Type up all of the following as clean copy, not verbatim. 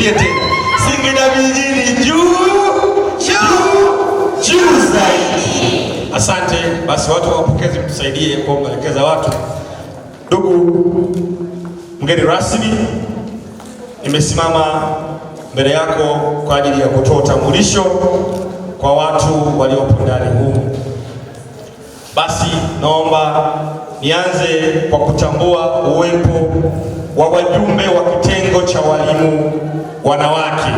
Turudie tena. Singida Vijijini juu zaidi. Asante. Basi watu wa mapokezi mtusaidie kwa kuelekeza watu. Ndugu mgeni rasmi, nimesimama mbele yako kwa ajili ya kutoa utambulisho kwa watu waliopo ndani humu. Basi naomba nianze kwa kutambua uwepo wa wajumbe wa kitengo cha walimu wanawake.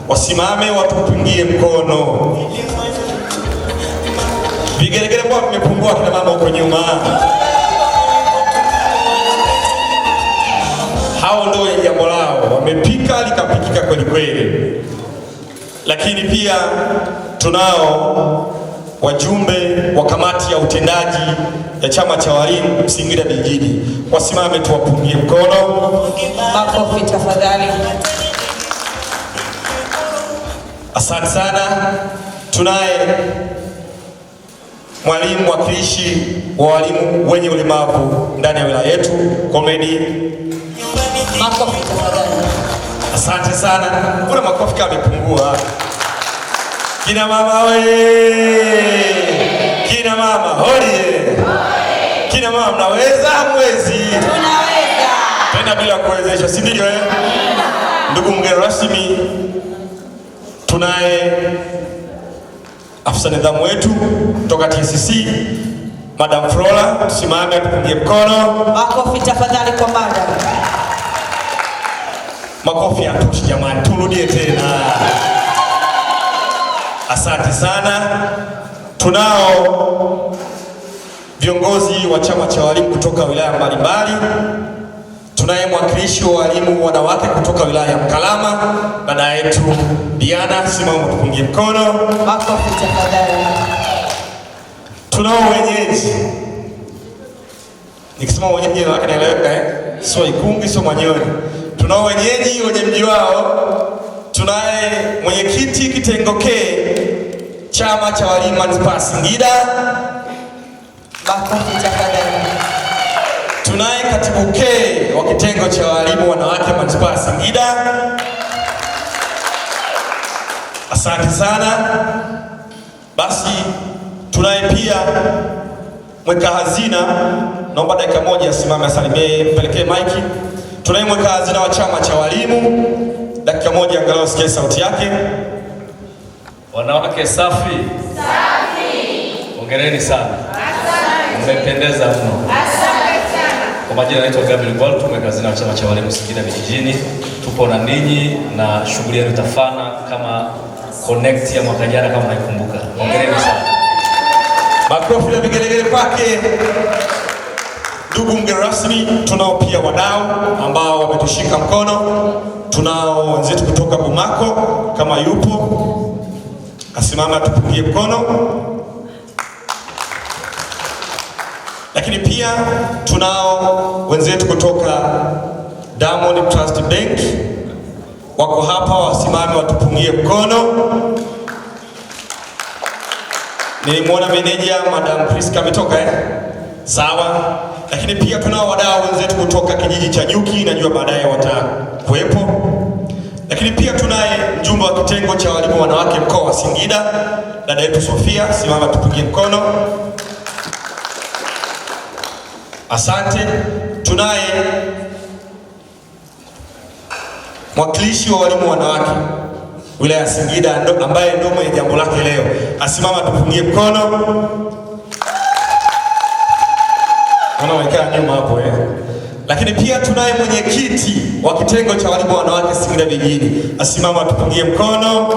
Wasimame watupungie mkono. Vigelegele kwa vimepungua kina mama huko nyuma. Hao ndio jambo lao, wamepika likapikika kweli kweli. Lakini pia tunao wajumbe wa kamati ya utendaji ya chama cha walimu Singida Vijijini. Wasimame tuwapungie mkono. Makofi tafadhali. Asante sana. Tunaye mwalimu mwakilishi wa walimu wenye ulemavu ndani ya wilaya yetu, Komedi. Makofi tafadhali. Asante sana. Kuna makofi kama yamepungua. Kina mama oye! Kina mama oye! Kina mama mnaweza mwezi? Tunaweza. Tena bila kuwezesha, si ndio eh? Ndugu mgeni rasmi, tunaye afisa nidhamu wetu kutoka TCC, Madam Flora. Tusimame tupungie mkono. Makofi tafadhali kwa madam. Makofi yatoshi jamani, turudie tena. Asante sana. Tunao viongozi wa chama cha walimu kutoka wilaya mbalimbali. Tunaye mwakilishi wa walimu wanawake kutoka wilaya ya Mkalama, dada yetu Diana. Simama tupungie mkono. Makofi tafadhali. Tunao wenyeji. Nikisema wenyeji na naeleweka eh? Sio Ikungi, sio Manyoni. Tunao wenyeji wenye mji wao. Tunaye mwenyekiti kitengo K chama cha walimu manispaa Singida. Makofi tafadhali. Tunaye katibu K wa kitengo cha walimu wanawake manispaa Singida. Asante sana. Basi tunaye pia mweka hazina, naomba dakika moja asimame asalimie, mpelekee maiki. Tunaye mweka hazina wa chama cha walimu, dakika moja angalau sikie sauti yake. Wanawake safi. Safi. Hongereni sana. Asante. Mmependeza mno. Asante sana. Kwa majina naitwa Gabriel Gwaltu, mweka hazina wa chama cha walimu Singida Vijijini. Tupo na ninyi na shughuli yenu itafana kama connect ya mwaka jana kama naikumbuka. Hongereni sana. Makofi na vigelegele kwake. Ndugu mgeni rasmi, tunao pia wadau ambao wametushika mkono. Tunao wenzetu kutoka Bumako, kama yupo asimama tupungie mkono. Lakini pia tunao wenzetu kutoka Diamond Trust Bank, wako hapa, wasimame watupungie mkono. Nilimwona meneja Madam Priska ametoka sawa. Lakini pia tunao wadau wenzetu kutoka kijiji cha Nyuki, najua baadaye watakuwepo. Lakini pia tunaye mjumbe wa kitengo cha walimu wanawake mkoa wa Singida, dada yetu Sofia. Simama tupungie mkono. Asante. Tunaye mwakilishi wa walimu wanawake wilaya ya Singida ambaye ndio mwenye jambo lake leo. Asimama tupungie mkono. Anaonekana nyuma hapo Lakini pia tunaye mwenyekiti wa kitengo cha walimu wanawake Singida Vijijini. Asimama tupungie mkono.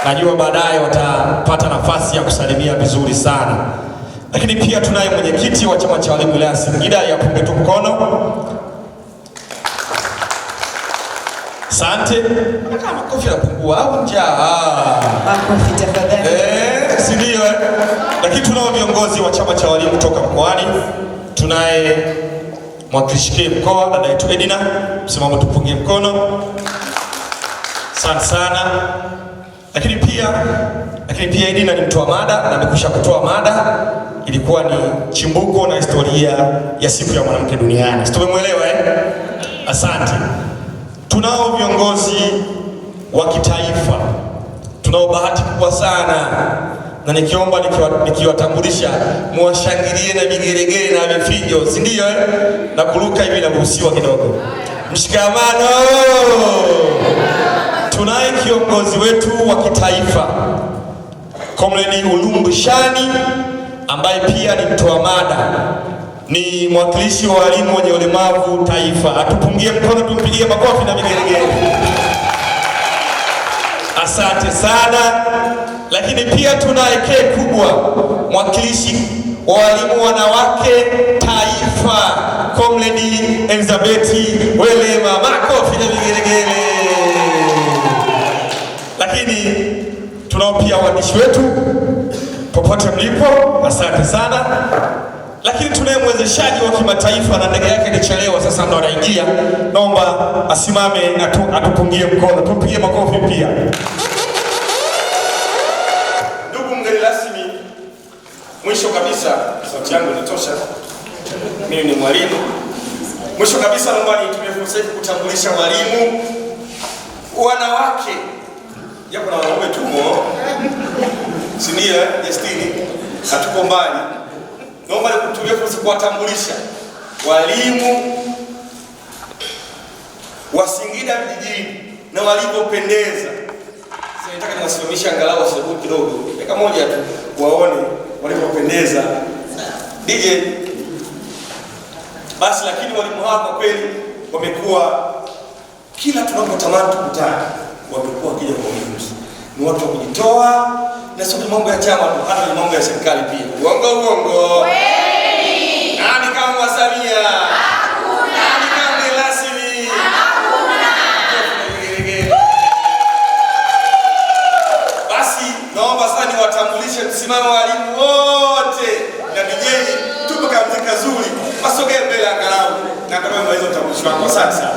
Najua baadaye watapata nafasi ya kusalimia vizuri sana. Lakini pia tunaye mwenyekiti wa chama cha walimu wilaya Singida, yapunge tu mkono. Asante. Kama makofi yanapungua au njaa? Makofi tafadhali. Si ndio? Lakini tunao viongozi wa chama cha walimu kutoka mkoani. Tunaye mwakilishi mkoa dada yetu Edina. Msimamo tupungie mkono. Asante sana. Lakini pia Edina ni mtoa mada na amekwisha kutoa mada. Ilikuwa ni chimbuko na historia ya siku ya mwanamke duniani. Tumemwelewa Asante. tunao viongozi wa kitaifa, tunao bahati kubwa sana, na nikiomba nikiwatambulisha muwashangilie na vigelegele na vifijo, si ndio? Na kuruka hivi inaruhusiwa kidogo. Mshikamano. Tunaye kiongozi wetu wa kitaifa Comrade Ulumbu Shani, ambaye pia ni mtoa mada, ni mwakilishi wa walimu wenye ulemavu taifa. Atupungie mkono, tumpigie makofi na vigelegele. Asante sana. Lakini pia tunaye kubwa, mwakilishi wa walimu wanawake taifa Comrade Elizabeth Welema, makofi na vigelegele. Lakini tunao pia waandishi wetu popote mlipo, asante sana. Lakini tunaye mwezeshaji wa kimataifa na ndege yake ilichelewa, sasa ndo anaingia. Naomba asimame na atupungie mkono, tumpigie makofi pia. Ndugu mgeni rasmi, mwisho kabisa, sauti yangu inatosha, mimi ni mwalimu. Mwisho kabisa, naomba nitumie fursa hii kutambulisha walimu wanawake, japo na wanaume tumo, si ndio? Destiny hatuko mbali. Naomba nikutumie fursa kuwatambulisha walimu wa Singida vijijini na walivyopendeza. Sasa nataka niwasimamishe angalau sababu kidogo, dakika moja tu, waone walivyopendeza. DJ basi. Lakini walimu hawa kwa kweli wamekuwa, kila tunapotamani tukutane, wamekuwa kija kwa wingi. Ni watu wa kujitoa, na sio mambo ya chama tu, hata ni mambo ya serikali pia. Uongo. Kweli. Nani kama Samia? Hakuna. Nani kama rasmi? Hakuna. Basi naomba sasa niwatambulishe, msimamo walimu wote na vijeni, tupo kama mziki kazuri, wasogee mbele angalau na kama maweza utambulisho wako. Asante sana.